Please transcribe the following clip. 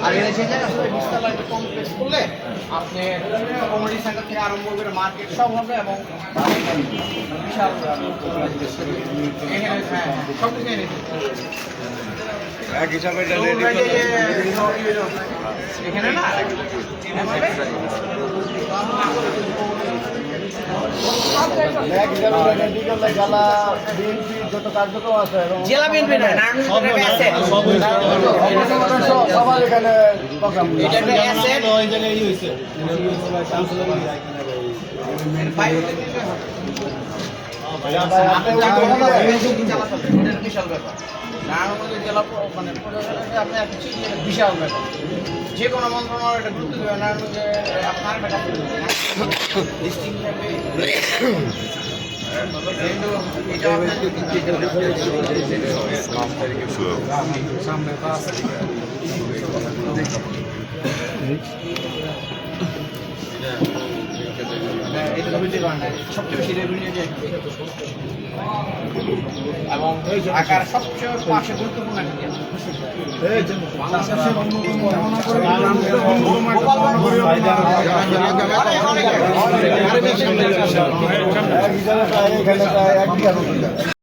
আর এর যে জায়গা আছে বিস্তারিত একটা কমপ্লেক্স করলে আপনি কমিউনিটি সেন্টার থেকে আরম্ভ করে মার্কেট সব হবে এবং বিশাল এখানে সব কিছু এনে এক হিসাবে এখানে না যত কার্যক্রম আছে জেলা বিএনপি না সবার এখানে বিশাল ব্যাপার নারায়ণগঞ্জের জেলা মানে আপনার বিশাল ব্যাপার যে কোনো মন্ত্রণালয় এটা ঘুরতে দেবে নারায়ণগঞ্জে আপনার ব্যাপার ডিস্ট্রিক্ট সামনে সবচেয়ে বেশি রেভিনিউ এবং ঢাকার সবচেয়ে পাশে গুরুত্বপূর্ণ এখানে প্রায় 1 বিঘা